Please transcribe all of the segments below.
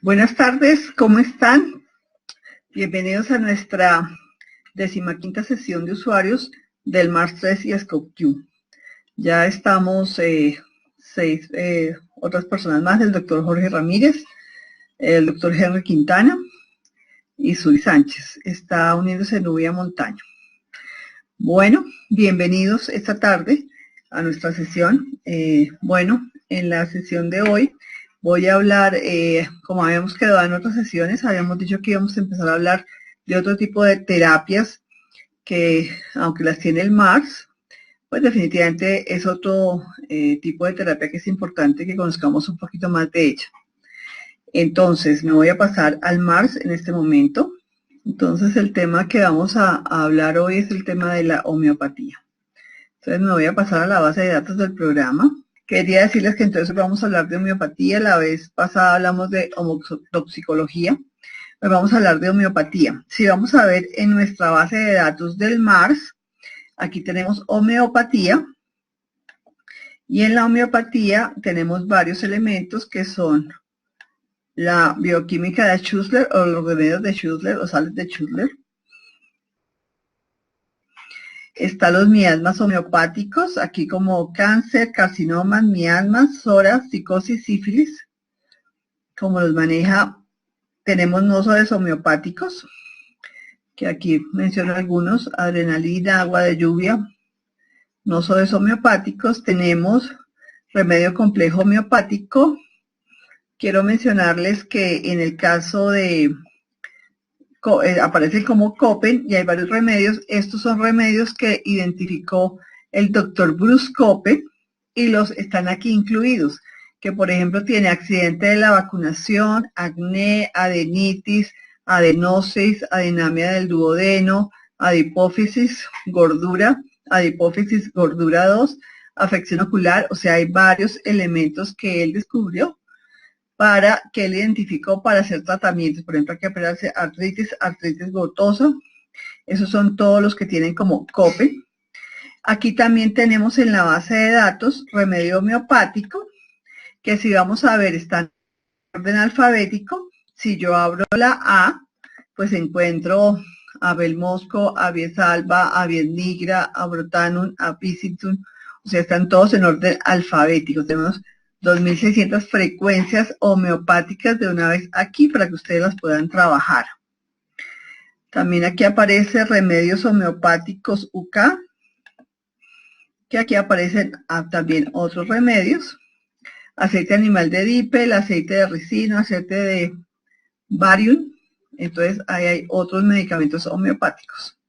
Buenas tardes, ¿cómo están? Bienvenidos a nuestra 15ª sesión de usuarios del Mars 3 y SCOPE-Q. Ya estamos 6 otras personas más, el doctor Jorge Ramírez, el doctor Henry Quintana y Suri Sánchez. Está uniéndose Nubia Montaño. Bueno, bienvenidos esta tarde a nuestra sesión. En la sesión de hoy voy a hablar, como habíamos quedado en otras sesiones, habíamos dicho que íbamos a empezar a hablar de otro tipo de terapias que, aunque las tiene el Mars, pues definitivamente es otro tipo de terapia que es importante que conozcamos un poquito más de ella. Entonces, me voy a pasar al Mars en este momento. Entonces, el tema que vamos a hablar hoy es el tema de la homeopatía. Entonces, me voy a pasar a la base de datos del programa. Quería decirles que entonces vamos a hablar de homeopatía. La vez pasada hablamos de homotoxicología. Hoy vamos a hablar de homeopatía. Si vamos a ver en nuestra base de datos del Mars, aquí tenemos homeopatía. Y en la homeopatía tenemos varios elementos que son la bioquímica de Schussler o los remedios de Schussler o sales de Schussler. Están los miasmas homeopáticos, aquí como cáncer, carcinomas, miasmas, psoras, psicosis, sífilis. Como los maneja, tenemos nosodes homeopáticos, que aquí menciono algunos, adrenalina, agua de lluvia, nosodes homeopáticos. Tenemos remedio complejo homeopático. Quiero mencionarles que en el caso de aparecen como Copen y hay varios remedios. Estos son remedios que identificó el doctor Bruce Copen y los están aquí incluidos, que por ejemplo tiene accidente de la vacunación, acné, adenitis, adenosis, adenamia del duodeno, adipófisis, gordura 2, afección ocular. O sea, hay varios elementos que él descubrió para que él identificó para hacer tratamientos. Por ejemplo, hay que operarse artritis gotosa. Esos son todos los que tienen como Copen. Aquí también tenemos en la base de datos remedio homeopático, que si vamos a ver está en orden alfabético. Si yo abro la A, pues encuentro Abelmosco, Abies alba, Abies nigra, Abrotanum, Apicitum. O sea, están todos en orden alfabético. Tenemos 2.600 frecuencias homeopáticas de una vez aquí para que ustedes las puedan trabajar. También aquí aparece remedios homeopáticos UK, que aquí aparecen también otros remedios. Aceite animal de dipel, aceite de ricino, aceite de barium. Entonces ahí hay otros medicamentos homeopáticos.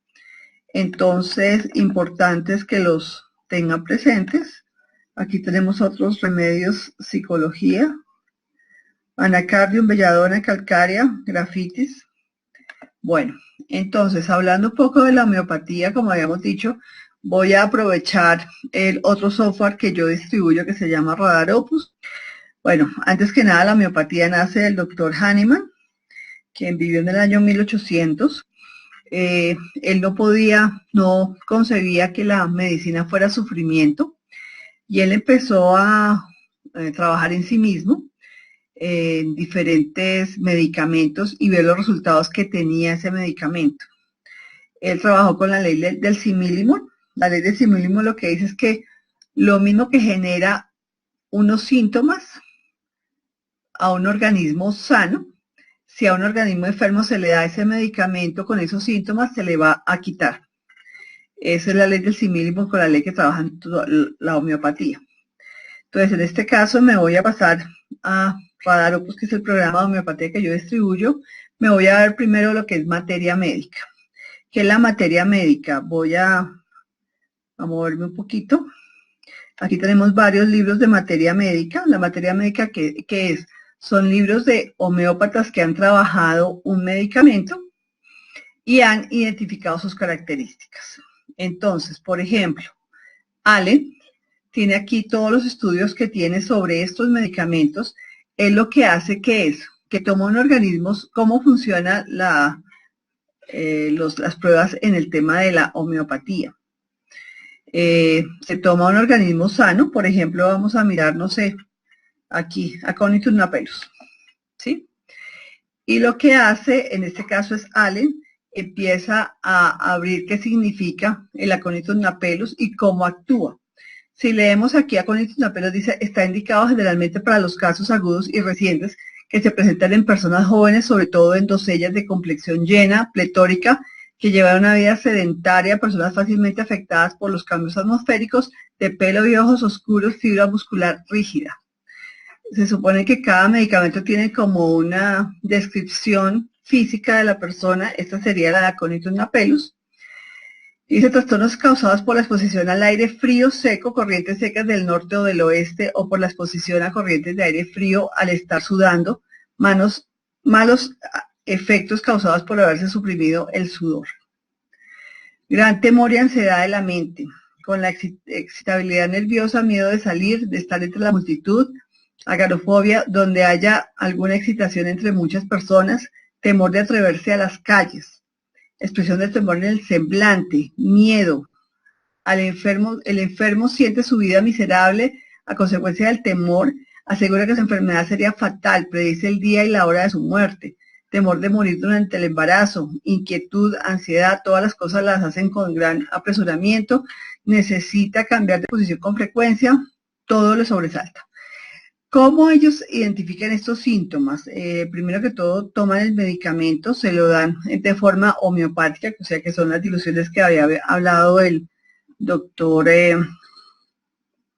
Entonces, importante es que los tengan presentes. Aquí tenemos otros remedios, psicología, anacardium, belladona, calcárea, grafitis. Bueno, entonces, hablando un poco de la homeopatía, como habíamos dicho, voy a aprovechar el otro software que yo distribuyo que se llama Radar Opus. Bueno, antes que nada, la homeopatía nace del doctor Hahnemann, quien vivió en el año 1800. Él no concebía que la medicina fuera sufrimiento. Y él empezó a trabajar en sí mismo, en diferentes medicamentos y ver los resultados que tenía ese medicamento. Él trabajó con la ley del simílimo. La ley del simílimo lo que dice es que lo mismo que genera unos síntomas a un organismo sano, si a un organismo enfermo se le da ese medicamento con esos síntomas, se le va a quitar. Esa es la ley del simílimo con la ley que trabaja en la homeopatía. Entonces, en este caso me voy a pasar a Radar Opus, que es el programa de homeopatía que yo distribuyo. Me voy a ver primero lo que es materia médica. ¿Qué es la materia médica? Voy a moverme un poquito. Aquí tenemos varios libros de materia médica. La materia médica, ¿qué es? Son libros de homeópatas que han trabajado un medicamento y han identificado sus características. Entonces, por ejemplo, Allen tiene aquí todos los estudios que tiene sobre estos medicamentos. Él lo que hace que toma un organismo, cómo funcionan las pruebas en el tema de la homeopatía. Se toma un organismo sano, por ejemplo, vamos a mirar, no sé, aquí, Aconitum napellus, ¿sí? Y lo que hace, en este caso es Allen, empieza a abrir qué significa el Aconitus napellus y cómo actúa. Si leemos aquí Aconitus napellus, dice, está indicado generalmente para los casos agudos y recientes que se presentan en personas jóvenes, sobre todo en doncellas de complexión llena, pletórica, que llevan una vida sedentaria, personas fácilmente afectadas por los cambios atmosféricos, de pelo y ojos oscuros, fibra muscular rígida. Se supone que cada medicamento tiene como una descripción física de la persona. Esta sería la de Aconitus napellus. Dice trastornos causados por la exposición al aire frío seco, corrientes secas del norte o del oeste, o por la exposición a corrientes de aire frío al estar sudando, malos efectos causados por haberse suprimido el sudor. Gran temor y ansiedad de la mente, con la excitabilidad nerviosa, miedo de salir, de estar entre la multitud, agarofobia, donde haya alguna excitación entre muchas personas, temor de atreverse a las calles, expresión de temor en el semblante, miedo. El enfermo siente su vida miserable a consecuencia del temor, asegura que su enfermedad sería fatal, predice el día y la hora de su muerte, temor de morir durante el embarazo, inquietud, ansiedad, todas las cosas las hacen con gran apresuramiento, necesita cambiar de posición con frecuencia, todo le sobresalta. ¿Cómo ellos identifican estos síntomas? Primero que todo, toman el medicamento, se lo dan de forma homeopática, o sea que son las diluciones que había hablado el doctor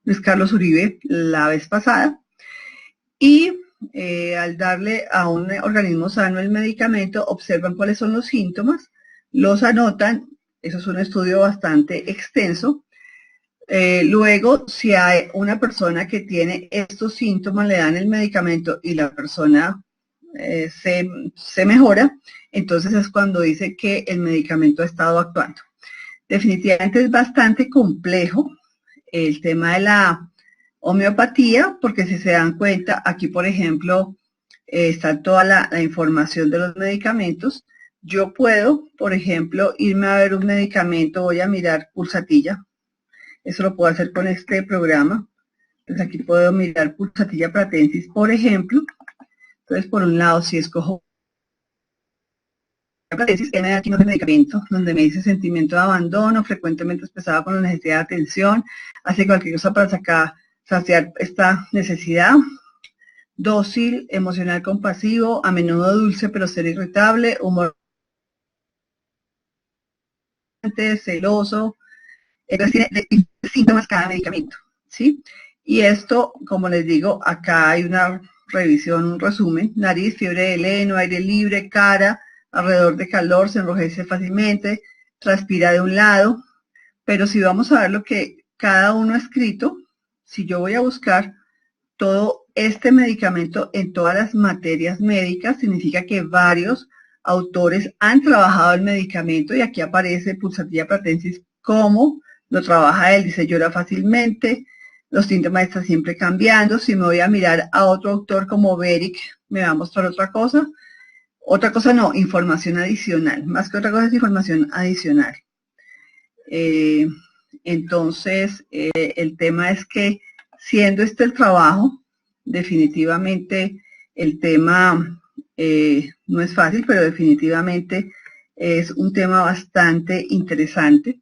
Luis Carlos Uribe la vez pasada, y al darle a un organismo sano el medicamento, observan cuáles son los síntomas, los anotan, eso es un estudio bastante extenso. Luego, si hay una persona que tiene estos síntomas, le dan el medicamento y la persona se mejora, entonces es cuando dice que el medicamento ha estado actuando. Definitivamente es bastante complejo el tema de la homeopatía, porque si se dan cuenta, aquí por ejemplo, está toda la información de los medicamentos. Yo puedo, por ejemplo, irme a ver un medicamento, voy a mirar pulsatilla. Eso lo puedo hacer con este programa. Entonces aquí puedo mirar pulsatilla pratensis, por ejemplo. Entonces, por un lado, si escojo pratensis, me da aquí un medicamento donde me dice sentimiento de abandono, frecuentemente expresado con la necesidad de atención, hace cualquier cosa para saciar esta necesidad. Dócil, emocional compasivo, a menudo dulce pero ser irritable, humor celoso. Entonces tiene síntomas cada medicamento, ¿sí? Y esto, como les digo, acá hay una revisión, un resumen: nariz, fiebre del heno, aire libre, cara, alrededor de calor, se enrojece fácilmente, transpira de un lado. Pero si vamos a ver lo que cada uno ha escrito, si yo voy a buscar todo este medicamento en todas las materias médicas, significa que varios autores han trabajado el medicamento, y aquí aparece pulsatilla pratensis como lo trabaja él. Dice: llora fácilmente, los síntomas están siempre cambiando. Si me voy a mirar a otro autor como Beric, me va a mostrar otra cosa. Otra cosa no, información adicional. Más que otra cosa es información adicional. Entonces, el tema es que, siendo este el trabajo, definitivamente el tema no es fácil, pero definitivamente es un tema bastante interesante.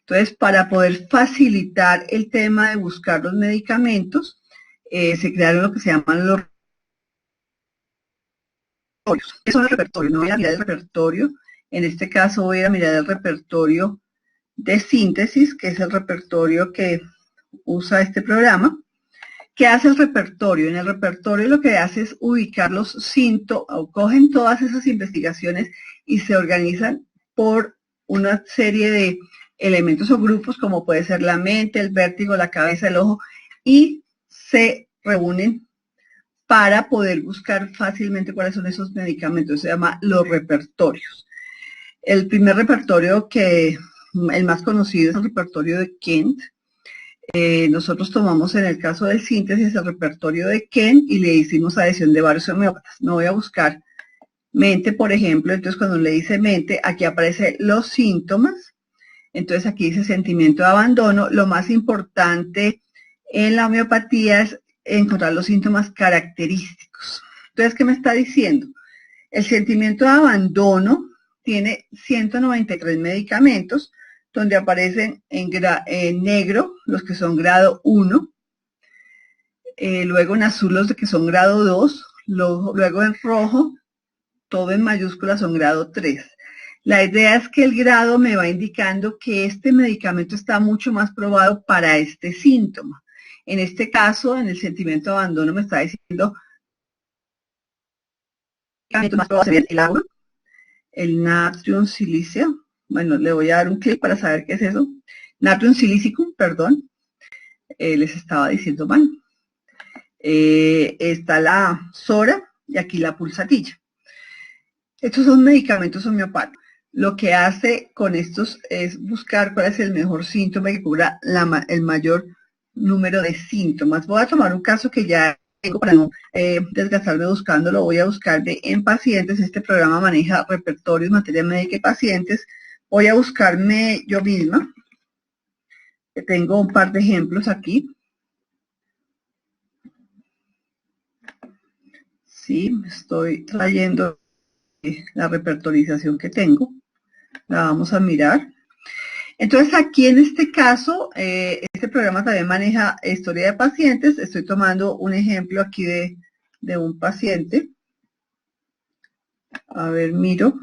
Entonces, para poder facilitar el tema de buscar los medicamentos, se crearon lo que se llaman los repertorios. ¿Qué son los repertorios? No voy a mirar el repertorio, en este caso voy a mirar el repertorio de síntesis, que es el repertorio que usa este programa. ¿Qué hace el repertorio? En el repertorio lo que hace es ubicar los síntomas, o cogen todas esas investigaciones y se organizan por una serie de elementos o grupos, como puede ser la mente, el vértigo, la cabeza, el ojo, y se reúnen para poder buscar fácilmente cuáles son esos medicamentos. Se llama los repertorios. El primer repertorio, el más conocido, es el repertorio de Kent. Nosotros tomamos, en el caso del síntesis, el repertorio de Kent y le hicimos adhesión de varios homeópatas. No voy a buscar mente, por ejemplo. Entonces, cuando le dice mente, aquí aparecen los síntomas. Entonces, aquí dice sentimiento de abandono. Lo más importante en la homeopatía es encontrar los síntomas característicos. Entonces, ¿qué me está diciendo? El sentimiento de abandono tiene 193 medicamentos, donde aparecen en negro los que son grado 1, luego en azul los que son grado 2, luego en rojo, todo en mayúsculas, son grado 3. La idea es que el grado me va indicando que este medicamento está mucho más probado para este síntoma. En este caso, en el sentimiento de abandono me está diciendo que más probado sería el agua, el natrium silicia. Bueno, le voy a dar un clic para saber qué es eso. Natrium silicicum, perdón. Les estaba diciendo mal. Está la Sora y aquí la pulsatilla. Estos son medicamentos homeopáticos. Lo que hace con estos es buscar cuál es el mejor síntoma que cubra el mayor número de síntomas. Voy a tomar un caso que ya tengo para no desgastarme buscándolo. Voy a buscarme en pacientes. Este programa maneja repertorios, materia médica y pacientes. Voy a buscarme yo misma. Tengo un par de ejemplos aquí. Sí, estoy trayendo la repertorización que tengo. La vamos a mirar. Entonces aquí en este caso, este programa también maneja historia de pacientes. Estoy tomando un ejemplo aquí de un paciente. A ver, miro.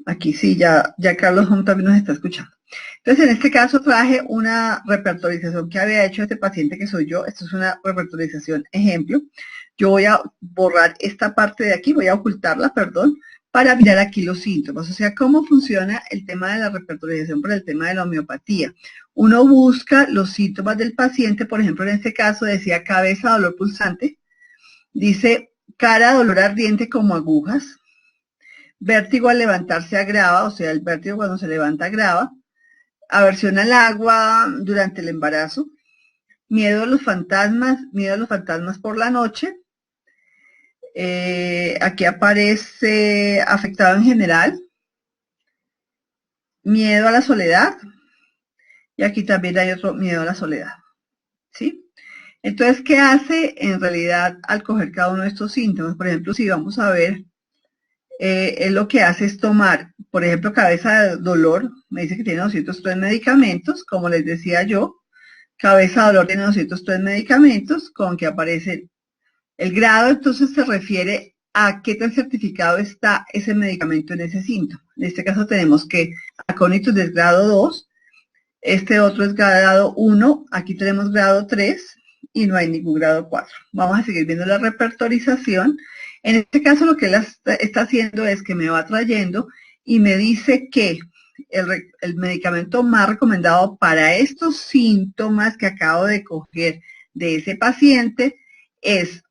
Aquí sí, ya Carlos Home también nos está escuchando. Entonces en este caso traje una repertorización que había hecho este paciente que soy yo. Esto es una repertorización ejemplo. Yo voy a borrar esta parte de aquí, voy a ocultarla, perdón, para mirar aquí los síntomas. O sea, cómo funciona el tema de la repertorización por el tema de la homeopatía. Uno busca los síntomas del paciente, por ejemplo, en este caso decía cabeza, dolor pulsante, dice cara, dolor ardiente como agujas, vértigo al levantarse agrava, o sea, el vértigo cuando se levanta agrava, aversión al agua durante el embarazo, miedo a los fantasmas por la noche. Aquí aparece afectado en general, miedo a la soledad, y aquí también hay otro miedo a la soledad, ¿sí? Entonces, ¿qué hace en realidad al coger cada uno de estos síntomas? Por ejemplo, si vamos a ver, él lo que hace es tomar, por ejemplo, cabeza de dolor, me dice que tiene 203 medicamentos, como les decía yo, cabeza de dolor tiene 203 medicamentos, con que aparece el grado, entonces se refiere a qué tan certificado está ese medicamento en ese síntoma. En este caso tenemos que aconitus es grado 2, este otro es grado 1, aquí tenemos grado 3 y no hay ningún grado 4. Vamos a seguir viendo la repertorización. En este caso lo que él está haciendo es que me va trayendo y me dice que el medicamento más recomendado para estos síntomas que acabo de coger de ese paciente es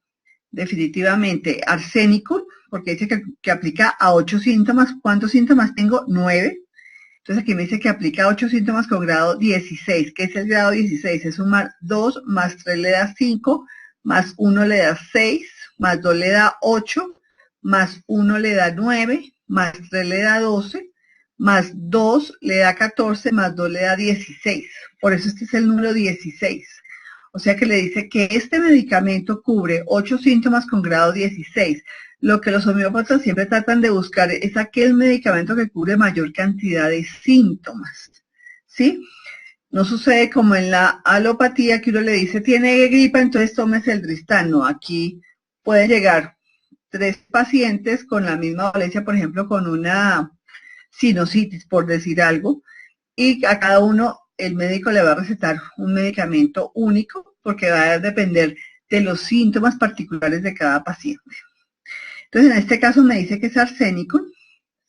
definitivamente arsénico, porque dice que aplica a 8 síntomas. ¿Cuántos síntomas tengo? 9. Entonces aquí me dice que aplica 8 síntomas con grado 16. ¿Qué es el grado 16? Es sumar 2 más 3 le da 5, más 1 le da 6, más 2 le da 8, más 1 le da 9, más 3 le da 12, más 2 le da 14, más 2 le da 16. Por eso este es el número 16. O sea que le dice que este medicamento cubre 8 síntomas con grado 16. Lo que los homeópatas siempre tratan de buscar es aquel medicamento que cubre mayor cantidad de síntomas, ¿sí? No sucede como en la alopatía que uno le dice, tiene gripa, entonces tómese el Dristan. No, aquí pueden llegar 3 pacientes con la misma dolencia, por ejemplo, con una sinusitis, por decir algo, y a cada uno el médico le va a recetar un medicamento único porque va a depender de los síntomas particulares de cada paciente. Entonces, en este caso me dice que es arsénico.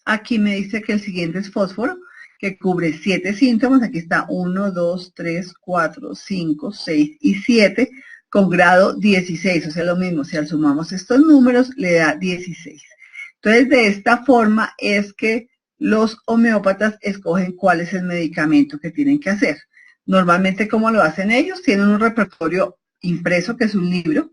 Aquí me dice que el siguiente es fósforo, que cubre 7 síntomas. Aquí está 1, 2, 3, 4, 5, 6 y 7 con grado 16. O sea, lo mismo, si sumamos estos números, le da 16. Entonces, de esta forma es que los homeópatas escogen cuál es el medicamento que tienen que hacer. Normalmente, ¿cómo lo hacen ellos? Tienen un repertorio impreso, que es un libro,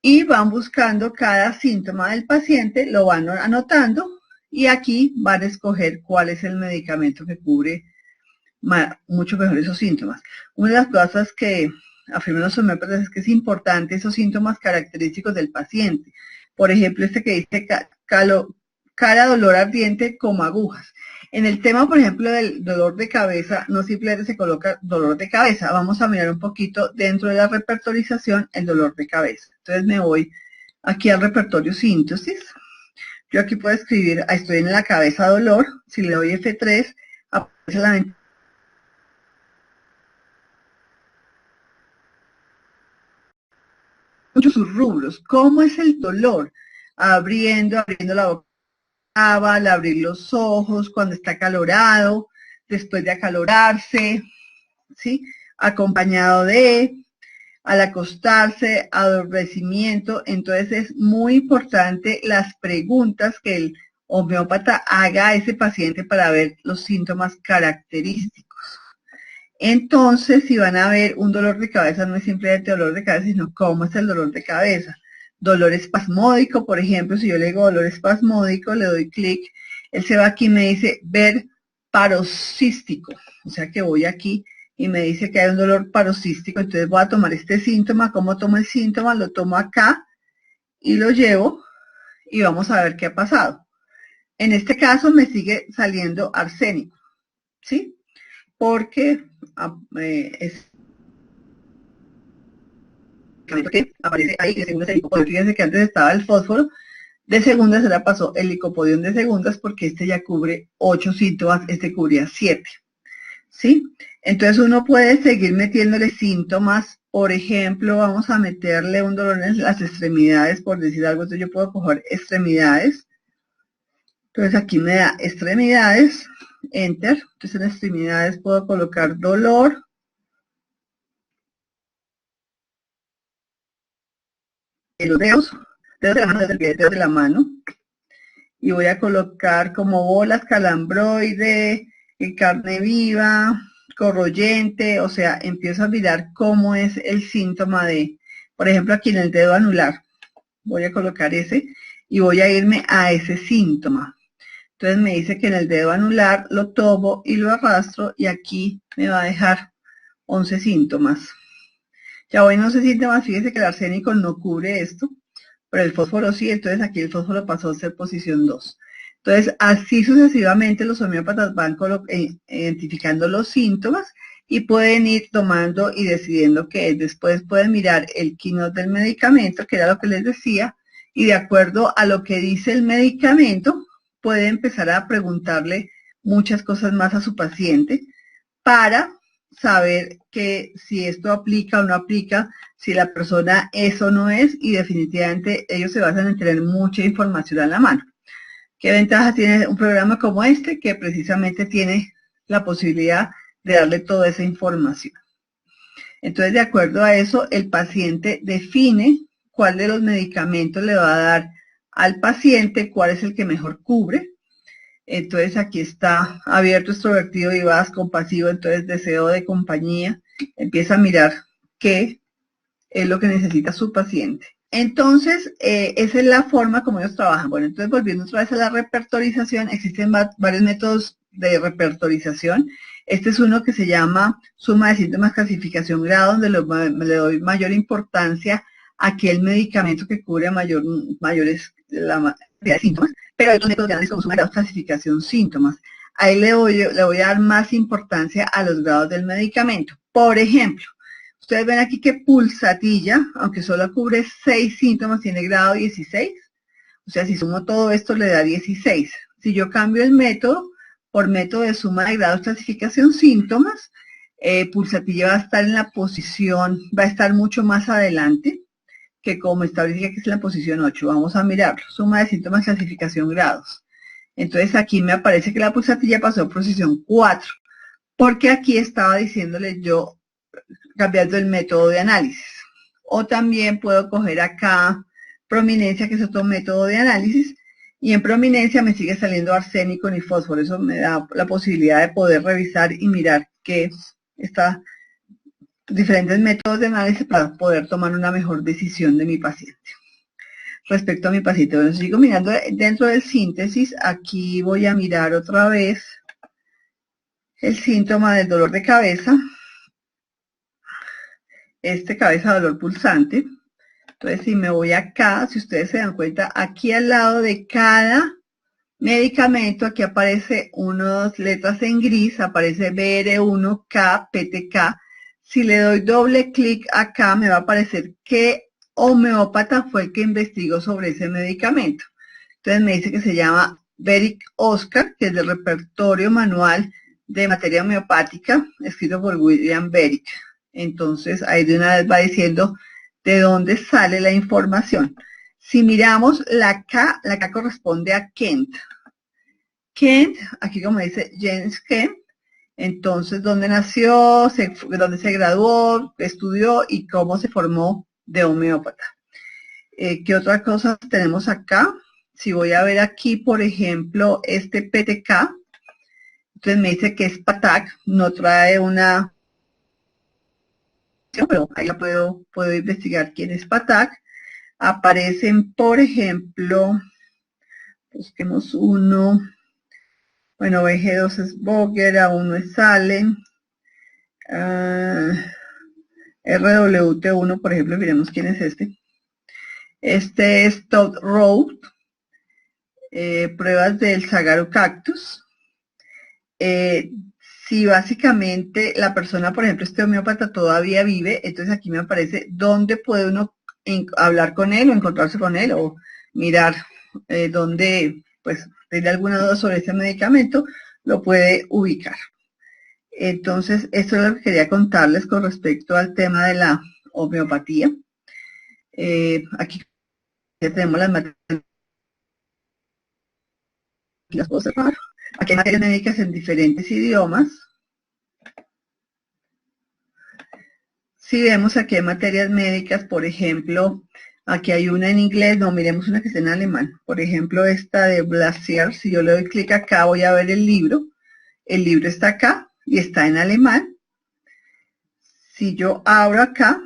y van buscando cada síntoma del paciente, lo van anotando, y aquí van a escoger cuál es el medicamento que cubre mucho mejor esos síntomas. Una de las cosas que afirman los homeópatas es que es importante esos síntomas característicos del paciente. Por ejemplo, este que dice cara, dolor ardiente como agujas. En el tema, por ejemplo, del dolor de cabeza, no simplemente se coloca dolor de cabeza. Vamos a mirar un poquito dentro de la repertorización el dolor de cabeza. Entonces me voy aquí al repertorio síntesis. Yo aquí puedo escribir, estoy en la cabeza dolor. Si le doy F3, aparece la ventana. Muchos sus rubros. ¿Cómo es el dolor? Abriendo la boca, al abrir los ojos, cuando está acalorado, después de acalorarse, ¿sí? Acompañado de, al acostarse, adormecimiento. Entonces es muy importante las preguntas que el homeópata haga a ese paciente para ver los síntomas característicos. Entonces, si van a ver un dolor de cabeza, no es simplemente dolor de cabeza, sino cómo es el dolor de cabeza. Dolor espasmódico, por ejemplo, si yo le digo dolor espasmódico, le doy clic, él se va aquí y me dice ver paroxístico. O sea que voy aquí y me dice que hay un dolor paroxístico, entonces voy a tomar este síntoma. ¿Cómo tomo el síntoma? Lo tomo acá y lo llevo y vamos a ver qué ha pasado. En este caso me sigue saliendo arsénico, ¿sí? Porque es que aparece ahí, de segunda es el licopodium. Fíjense que antes estaba el fósforo, de segunda se la pasó el licopodium de segundas porque este ya cubre 8 síntomas, este cubría 7, ¿sí? Entonces uno puede seguir metiéndole síntomas, por ejemplo, vamos a meterle un dolor en las extremidades, por decir algo. Entonces yo puedo coger extremidades, entonces aquí me da extremidades, enter. Entonces en extremidades puedo colocar dolor, en los dedos de la mano, dedos de la mano, y voy a colocar como bolas, calambroide, carne viva, corroyente. O sea, empiezo a mirar cómo es el síntoma de, por ejemplo, aquí en el dedo anular, voy a colocar ese y voy a irme a ese síntoma. Entonces me dice que en el dedo anular lo tomo y lo arrastro y aquí me va a dejar 11 síntomas. Ya voy en 11 síntomas, fíjese que el arsénico no cubre esto, pero el fósforo sí. Entonces aquí el fósforo pasó a ser posición 2. Entonces así sucesivamente los homeópatas van identificando los síntomas y pueden ir tomando y decidiendo qué es. Después pueden mirar el keynote del medicamento, que era lo que les decía, y de acuerdo a lo que dice el medicamento, puede empezar a preguntarle muchas cosas más a su paciente para saber que si esto aplica o no aplica, si la persona es o no es, y definitivamente ellos se basan en tener mucha información a la mano. ¿Qué ventaja tiene un programa como este? Que precisamente tiene la posibilidad de darle toda esa información. Entonces, de acuerdo a eso, el paciente define cuál de los medicamentos le va a dar al paciente, cuál es el que mejor cubre. Entonces aquí está abierto, extrovertido, vivaz, compasivo. Entonces deseo de compañía. Empieza a mirar qué es lo que necesita su paciente. Entonces, esa es la forma como ellos trabajan. Bueno, entonces volviendo otra vez a la repertorización, existen varios métodos de repertorización. Este es uno que se llama suma de síntomas, clasificación, grado, donde le doy mayor importancia a aquel medicamento que cubre mayores la mayoría de síntomas, pero hay otros métodos grandes como suma de grados, clasificación, síntomas. Ahí le voy a dar más importancia a los grados del medicamento. Por ejemplo, ustedes ven aquí que pulsatilla, aunque solo cubre 6 síntomas, tiene grado 16. O sea, si sumo todo esto le da 16. Si yo cambio el método por método de suma de grados, clasificación, síntomas, pulsatilla va a estar en la posición, va a estar mucho más adelante que como establece que es en la posición 8. Vamos a mirarlo. Suma de síntomas, clasificación, grados. Entonces aquí me aparece que la pulsatilla pasó a posición 4, porque aquí estaba diciéndole yo cambiando el método de análisis. O también puedo coger acá prominencia, que es otro método de análisis, y en prominencia me sigue saliendo arsénico ni fósforo. Eso me da la posibilidad de poder revisar y mirar qué está, diferentes métodos de análisis para poder tomar una mejor decisión de mi paciente. Respecto a mi paciente, bueno, sigo mirando dentro del síntesis. Aquí voy a mirar otra vez el síntoma del dolor de cabeza. Cabeza dolor pulsante. Entonces, si me voy acá, si ustedes se dan cuenta, aquí al lado de cada medicamento, aquí aparece unas letras en gris, aparece BR1K, PTK. Si le doy doble clic acá, me va a aparecer qué homeópata fue el que investigó sobre ese medicamento. Entonces me dice que se llama Beric Oscar, que es del repertorio manual de materia homeopática, escrito por William Beric. Entonces ahí de una vez va diciendo de dónde sale la información. Si miramos la K corresponde a Kent. Kent, aquí como dice James Kent, entonces dónde nació, dónde se graduó, estudió y cómo se formó de homeópata. ¿Qué otra cosa tenemos acá? Si voy a ver aquí, por ejemplo, este PTK, entonces me dice que es PATAC, no trae una, pero ahí la puedo investigar quién es PATAC. Aparecen, por ejemplo, busquemos uno, bueno, BG2 es Boger, A1 es Allen, RWT1, por ejemplo, miremos quién es este. Este es Todd Road, pruebas del Saguaro Cactus. Si básicamente la persona, por ejemplo, este homeópata todavía vive, entonces aquí me aparece dónde puede uno hablar con él o encontrarse con él o mirar dónde, pues, tiene alguna duda sobre este medicamento, lo puede ubicar. Entonces, esto es lo que quería contarles con respecto al tema de la homeopatía. Aquí ya tenemos las materias, las puedo cerrar. Aquí hay materias médicas en diferentes idiomas. Si vemos aquí hay materias médicas, por ejemplo, aquí hay una en inglés, no, miremos una que está en alemán. Por ejemplo, esta de Blasier, si yo le doy clic acá voy a ver el libro está acá y está en alemán. Si yo abro acá,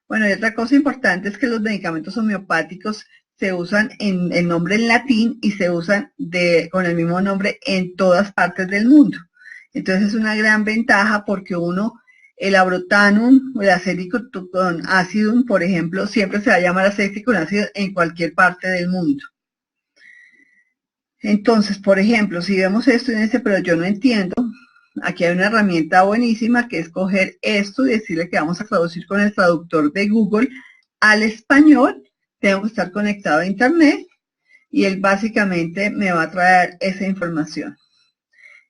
bueno, y otra cosa importante es que los medicamentos homeopáticos se usan en el nombre en latín y se usan con el mismo nombre en todas partes del mundo. Entonces es una gran ventaja porque uno, el abrotanum o el acético con acidum, por ejemplo, siempre se va a llamar acético con ácido en cualquier parte del mundo. Entonces, por ejemplo, si vemos esto y dice, pero yo no entiendo, aquí hay una herramienta buenísima que es coger esto y decirle que vamos a traducir con el traductor de Google al español. Tengo que estar conectado a internet y él básicamente me va a traer esa información.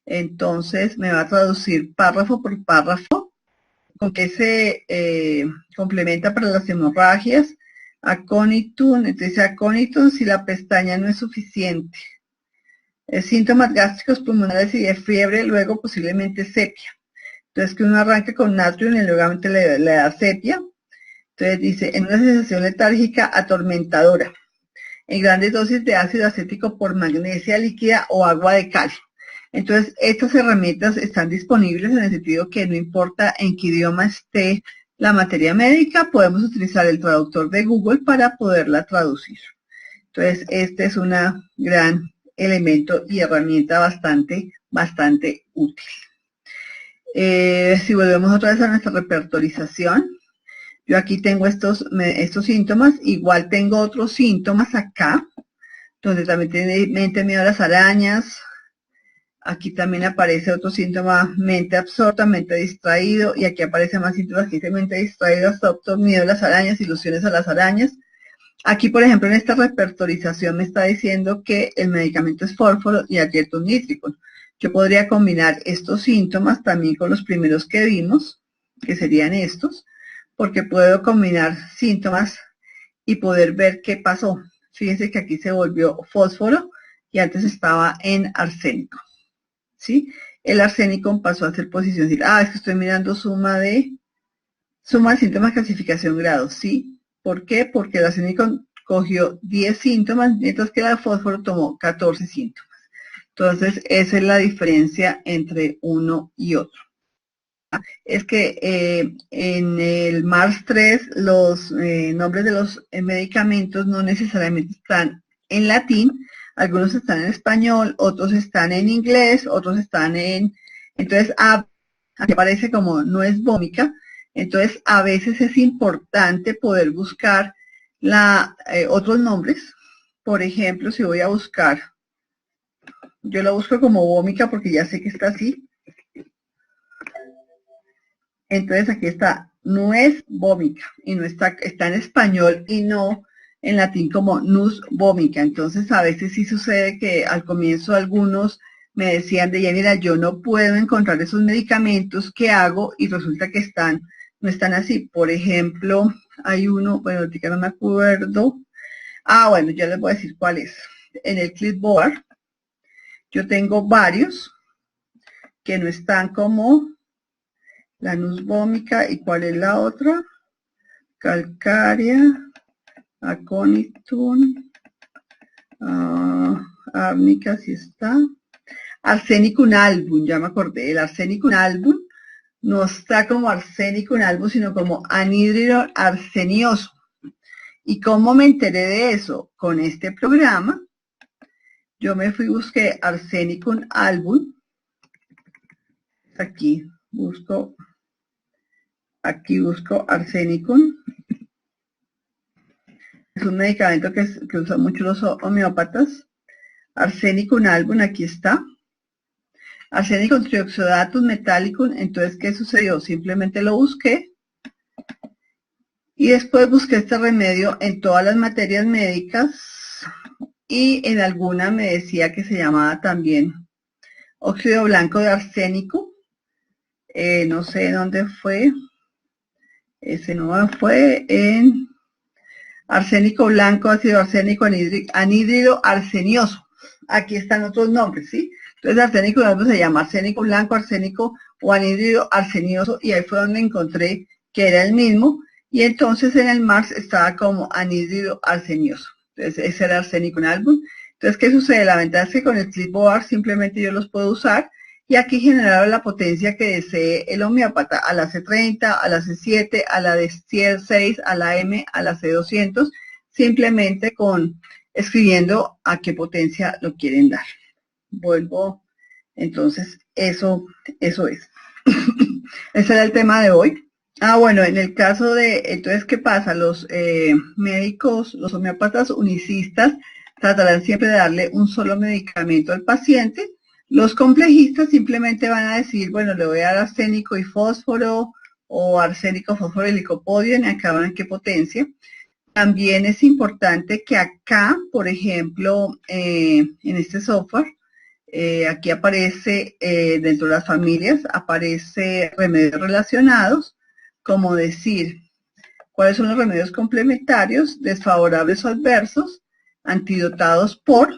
Entonces me va a traducir párrafo por párrafo con qué se complementa para las hemorragias, aconitum, entonces aconitum si la pestaña no es suficiente. Síntomas gástricos, pulmonares y de fiebre, luego posiblemente sepia. Entonces que uno arranque con natrio y luego le da sepia. Entonces dice, en una sensación letárgica atormentadora, en grandes dosis de ácido acético por magnesia líquida o agua de cal. Entonces estas herramientas están disponibles en el sentido que no importa en qué idioma esté la materia médica, podemos utilizar el traductor de Google para poderla traducir. Entonces este es una gran elemento y herramienta bastante útil. Si volvemos otra vez a nuestra repertorización, yo aquí tengo estos síntomas, igual tengo otros síntomas acá, donde también tiene mente, miedo a las arañas. Aquí también aparece otro síntoma, mente absorta, mente distraído, y aquí aparecen más síntomas que dice mente distraído, absorto, miedo a las arañas, ilusiones a las arañas. Aquí, por ejemplo, en esta repertorización me está diciendo que el medicamento es fósforo y adjunto nítrico. Yo podría combinar estos síntomas también con los primeros que vimos, que serían estos, porque puedo combinar síntomas y poder ver qué pasó. Fíjense que aquí se volvió fósforo y antes estaba en arsénico. ¿Sí? El arsénico pasó a ser posición. Es que estoy mirando suma de síntomas, clasificación, grado. ¿Sí? ¿Por qué? Porque el arsénico cogió 10 síntomas, mientras que el fósforo tomó 14 síntomas. Entonces, esa es la diferencia entre uno y otro. Es que en el MARS-3 los nombres de los medicamentos no necesariamente están en latín, algunos están en español, otros están en inglés, otros están entonces aquí aparece como no es vómica, entonces a veces es importante poder buscar otros nombres. Por ejemplo, si voy a buscar Yo lo busco como vómica porque ya sé que está así. Entonces aquí está nuez vómica y no está en español y no en latín como nus vómica. Entonces a veces sí sucede que al comienzo algunos me decían de ya, mira, yo no puedo encontrar esos medicamentos, ¿qué hago? Y resulta que no están así. Por ejemplo, hay uno, bueno, ahorita no me acuerdo. Ah, bueno, ya les voy a decir cuál es. En el clipboard yo tengo varios que no están como la nus vómica. ¿Y cuál es la otra? Calcárea, aconitum, árnica, sí está. Arsenicum album, ya me acordé. El arsenicum album no está como arsenicum album, sino como anhídrido arsenioso. ¿Y cómo me enteré de eso? Con este programa, yo me fui y busqué arsenicum album. Aquí busco arsenicum. Es un medicamento que usan mucho los homeópatas. Arsenicum album, aquí está. Arsenicum trioxodatum metallicum. Entonces, ¿qué sucedió? Simplemente lo busqué. Y después busqué este remedio en todas las materias médicas. Y en alguna me decía que se llamaba también óxido blanco de arsénico. No sé dónde fue. Ese no fue en arsénico blanco, ácido arsénico, anhídrido arsenioso. Aquí están otros nombres, ¿sí? Entonces arsénico blanco se llama arsénico blanco, arsénico o anhídrido arsenioso, y ahí fue donde encontré que era el mismo, y entonces en el MARS estaba como anhídrido arsenioso. Entonces ese era arsénico en álbum. Entonces, ¿qué sucede? La ventaja es que con el clipboard simplemente yo los puedo usar, y aquí generaron la potencia que desee el homeópata, a la C30, a la C7, a la de C6, a la M, a la C200, simplemente escribiendo a qué potencia lo quieren dar. Vuelvo, entonces, eso es. Ese era el tema de hoy. Ah, bueno, en el caso de, entonces, ¿qué pasa? Los médicos, los homeópatas unicistas, tratarán siempre de darle un solo medicamento al paciente. Los complejistas simplemente van a decir, bueno, le voy a dar arsénico y fósforo, o arsénico, fósforo y licopodio, y acaban en qué potencia. También es importante que acá, por ejemplo, en este software, aquí aparece, dentro de las familias, aparece remedios relacionados, como decir, cuáles son los remedios complementarios, desfavorables o adversos, antidotados por,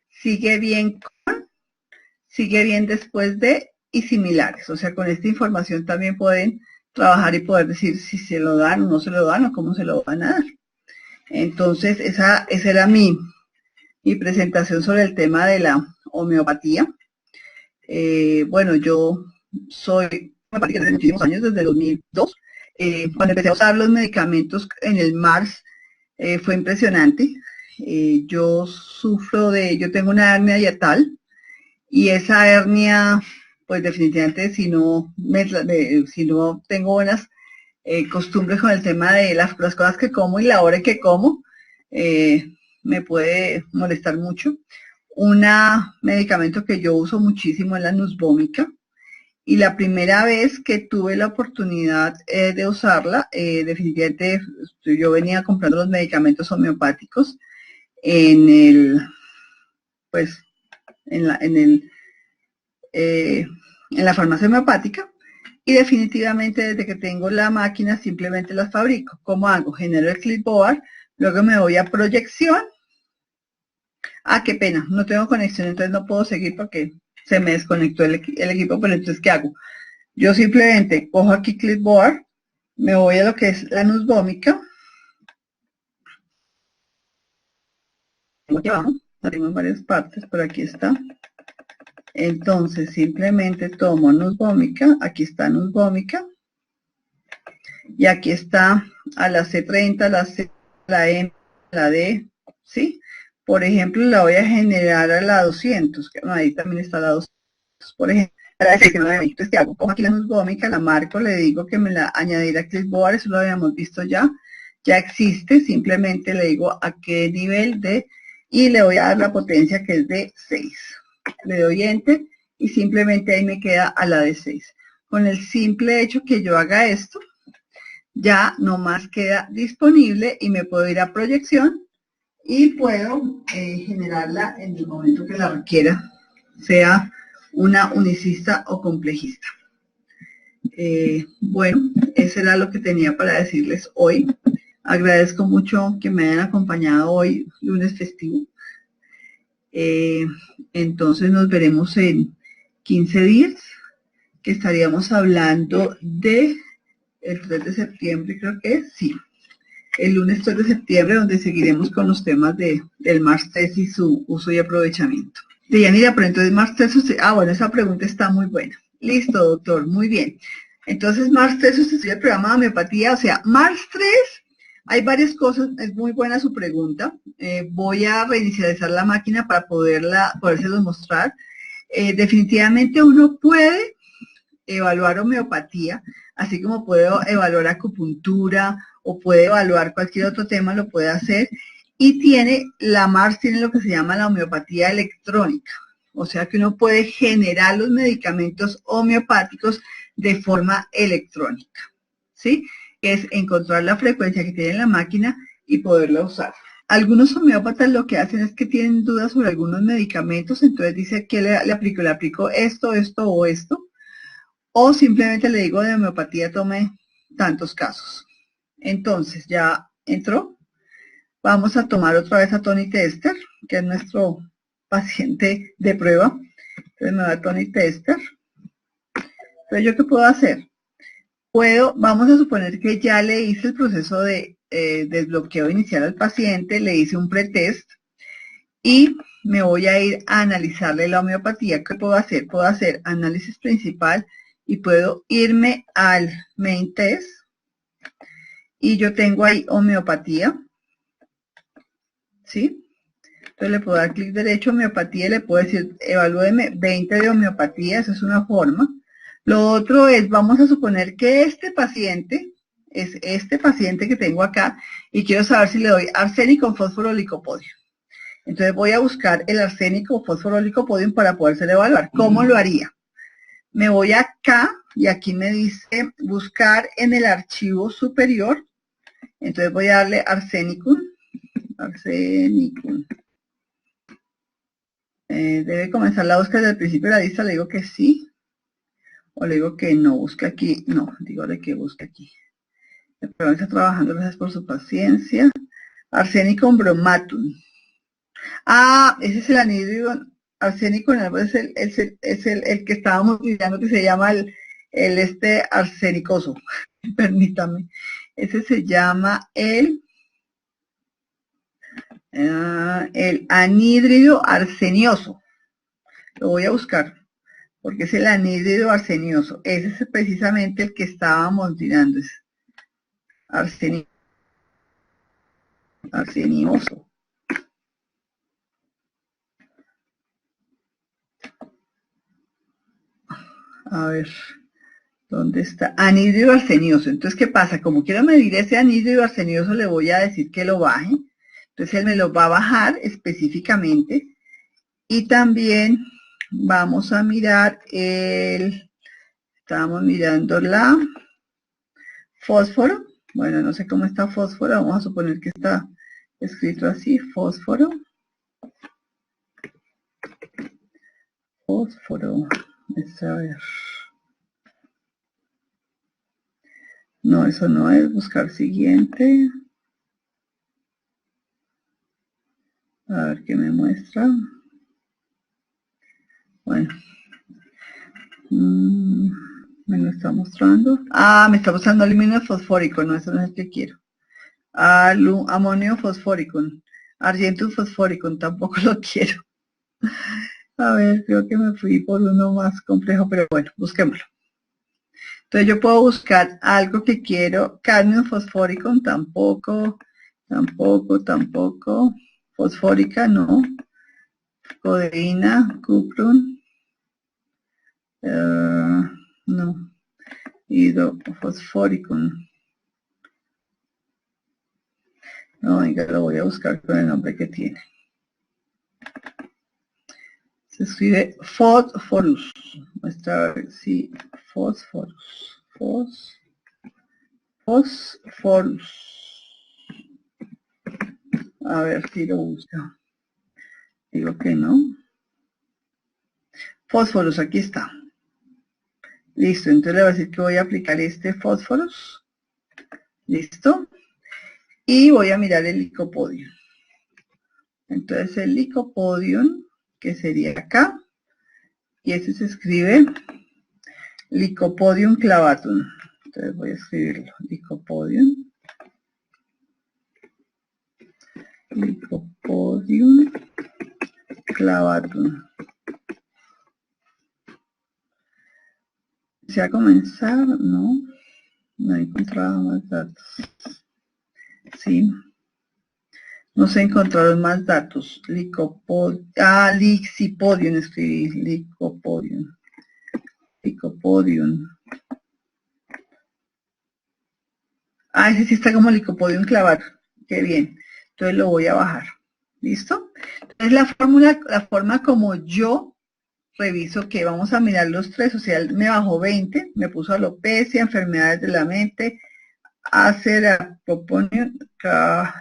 sigue bien después de, y similares. O sea, con esta información también pueden trabajar y poder decir si se lo dan o no se lo dan o cómo se lo van a dar. Entonces, esa era mi presentación sobre el tema de la homeopatía. Bueno, yo soy homeopática desde muchísimos años, desde 2002. Cuando empecé a usar los medicamentos en el MARS, fue impresionante. Yo tengo una hernia hiatal, y esa hernia, pues definitivamente si no tengo buenas costumbres con el tema de las cosas que como y la hora que como, me puede molestar mucho. Un medicamento que yo uso muchísimo es la nusvómica, y la primera vez que tuve la oportunidad de usarla, definitivamente yo venía comprando los medicamentos homeopáticos en la farmacia homeopática, y definitivamente desde que tengo la máquina simplemente las fabrico. ¿Cómo hago? Genero el clipboard, luego me voy a proyección. Ah, qué pena, no tengo conexión, entonces no puedo seguir porque se me desconectó el equipo, pero entonces, ¿qué hago? Yo simplemente cojo aquí clipboard, me voy a lo que es la nusvómica. Aquí abajo, la tengo en varias partes, pero aquí está. Entonces simplemente tomo nusvómica, aquí está nusvómica, y aquí está a la C30, la C, la M, la D, ¿sí? Por ejemplo, la voy a generar a la 200, que ahí también está la 200, por ejemplo, a la 19. Entonces, ¿qué hago? Cojo aquí la nusvómica, la marco, le digo que me la añadirá a clipboard, eso lo habíamos visto ya existe, simplemente le digo a qué nivel de y le voy a dar la potencia que es de 6. Le doy Enter y simplemente ahí me queda a la de 6. Con el simple hecho que yo haga esto, ya nomás queda disponible y me puedo ir a proyección y puedo generarla en el momento que la requiera, sea una unicista o complejista. Bueno, eso era lo que tenía para decirles hoy. Agradezco mucho que me hayan acompañado hoy, lunes festivo. Entonces nos veremos en 15 días, que estaríamos hablando de el 3 de septiembre, creo que es, sí. El lunes 3 de septiembre, donde seguiremos con los temas del Mars 3 y su uso y aprovechamiento. Deyanira, pero entonces Mars 3, bueno, esa pregunta está muy buena. Listo, doctor, muy bien. Entonces, Mars 3 sustituye el programa de homeopatía, o sea, Mars 3, hay varias cosas, es muy buena su pregunta. Voy a reinicializar la máquina para podérselos mostrar. Definitivamente uno puede evaluar homeopatía, así como puede evaluar acupuntura o puede evaluar cualquier otro tema, lo puede hacer. Y la Mars tiene lo que se llama la homeopatía electrónica, o sea que uno puede generar los medicamentos homeopáticos de forma electrónica, ¿sí? Es encontrar la frecuencia que tiene la máquina y poderla usar. Algunos homeópatas lo que hacen es que tienen dudas sobre algunos medicamentos, entonces dice que le aplico esto, esto o esto, o simplemente le digo de homeopatía tome tantos casos. Entonces ya entró. Vamos a tomar otra vez a Tony Tester, que es nuestro paciente de prueba. Entonces me va a Tony Tester. Entonces, ¿yo qué puedo hacer? Vamos a suponer que ya le hice el proceso de desbloqueo inicial al paciente, le hice un pretest y me voy a ir a analizarle la homeopatía. ¿Qué puedo hacer? Puedo hacer análisis principal y puedo irme al main test y yo tengo ahí homeopatía, ¿sí? Entonces le puedo dar clic derecho, homeopatía, y le puedo decir, evalúeme 20 de homeopatía, esa es una forma. Lo otro es, vamos a suponer que este paciente es este paciente que tengo acá y quiero saber si le doy arsénico, fósforo, licopodio. Entonces voy a buscar el arsénico, fósforo, licopodio para poderse evaluar. ¿Cómo lo haría? Me voy acá y aquí me dice buscar en el archivo superior. Entonces voy a darle arsenicum. Debe comenzar la búsqueda desde el principio de la lista, le digo que sí, o le digo que no, busque aquí, no, dígale que busque aquí. El programa está trabajando, gracias por su paciencia. Arsenicum bromatum. Ah, ese es el anhídrido arsénico, es el que estábamos mirando, que se llama el arsenicoso, permítame. Ese se llama el anhídrido arsenioso. Lo voy a buscar, porque es el anhídrido arsenioso. Ese es precisamente el que estábamos mirando. Es arsenioso. A ver, ¿dónde está? Anhídrido arsenioso. Entonces, ¿qué pasa? Como quiero medir ese anhídrido arsenioso, le voy a decir que lo baje. Entonces, él me lo va a bajar específicamente. Y también vamos a mirar estábamos mirando la fósforo. Bueno, no sé cómo está fósforo. Vamos a suponer que está escrito así, fósforo. Fósforo. A ver. No, eso no es. Buscar siguiente. A ver qué me muestra. Bueno. Me lo está mostrando. Ah, me está mostrando aluminio fosfórico. No, eso no es el que quiero. Amonio fosfórico. Argentum fosfórico. Tampoco lo quiero. A ver, creo que me fui por uno más complejo, pero bueno, busquémoslo. Entonces yo puedo buscar algo que quiero. Cadmio fosfórico, tampoco. Fosfórica, no. Codeína, cuprum. No. Hidrofosfórico. No, venga, lo voy a buscar con el nombre que tiene. Se escribe fosforus. Muestra a ver si fosforus. Fosforus. A ver si lo busca. Digo que no. Fósforos, aquí está. Listo, entonces le voy a decir que voy a aplicar este fósforos. Listo. Y voy a mirar el licopodium. Entonces el licopodium, que sería acá, y ese se escribe Lycopodium clavatum. Entonces voy a escribirlo, Lycopodium. Lycopodium clavatum. ¿Se va a comenzar? No he encontrado más datos. Sí. No se encontraron más datos. Lycopodium. Lixipodium escribí. Lycopodium. Lycopodium. Ese sí está como Lycopodium clavatum. Qué bien. Entonces lo voy a bajar. ¿Listo? Entonces la forma como yo reviso que vamos a mirar los tres, o sea, me bajó 20, me puso alopecia, enfermedades de la mente, Acerapoponium,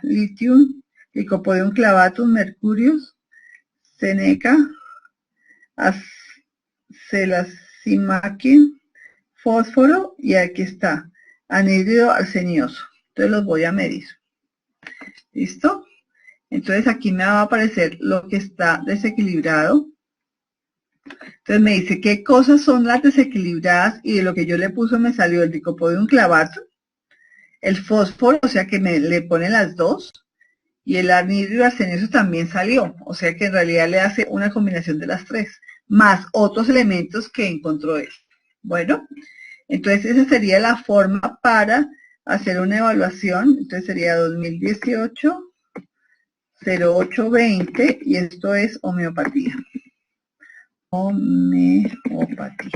Litium, Lycopodium clavatum, Mercurius, Seneca, Acelacimaquin, fósforo, y aquí está, anhídrido arsenioso. Entonces los voy a medir. ¿Listo? Entonces aquí me va a aparecer lo que está desequilibrado. Entonces me dice qué cosas son las desequilibradas, y de lo que yo le puse me salió el Lycopodium clavatum, el fósforo, o sea que le pone las dos, y el anhídrido arsenioso también salió, o sea que en realidad le hace una combinación de las tres, más otros elementos que encontró él. Bueno, entonces esa sería la forma para hacer una evaluación. Entonces sería 2018 0820, y esto es homeopatía. Homeopatía.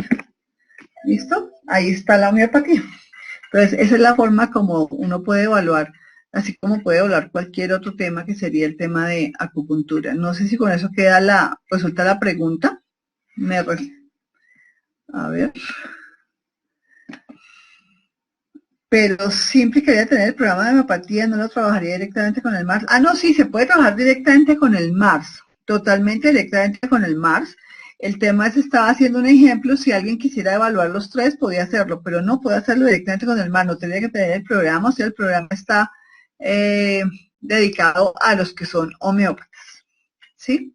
¿Listo? Ahí está la homeopatía. Entonces, esa es la forma como uno puede evaluar, así como puede evaluar cualquier otro tema que sería el tema de acupuntura. No sé si con eso resulta la pregunta. A ver. Pero siempre quería tener el programa de homeopatía, no lo trabajaría directamente con el MARS. No, sí, se puede trabajar directamente con el MARS, totalmente directamente con el MARS. El tema es, estaba haciendo un ejemplo, si alguien quisiera evaluar los tres, podía hacerlo, pero no puede hacerlo directamente con el MARS, no tendría que tener el programa, o sea, el programa está dedicado a los que son homeópatas, ¿sí?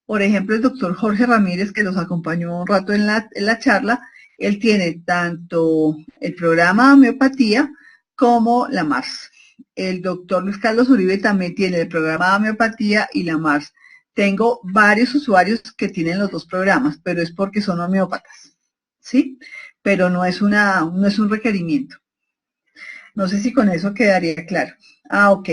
Por ejemplo, el doctor Jorge Ramírez, que nos acompañó un rato en la charla, él tiene tanto el programa de homeopatía como la MARS. El doctor Luis Carlos Uribe también tiene el programa de homeopatía y la MARS. Tengo varios usuarios que tienen los dos programas, pero es porque son homeópatas, ¿sí? Pero no es un requerimiento. No sé si con eso quedaría claro. Ok.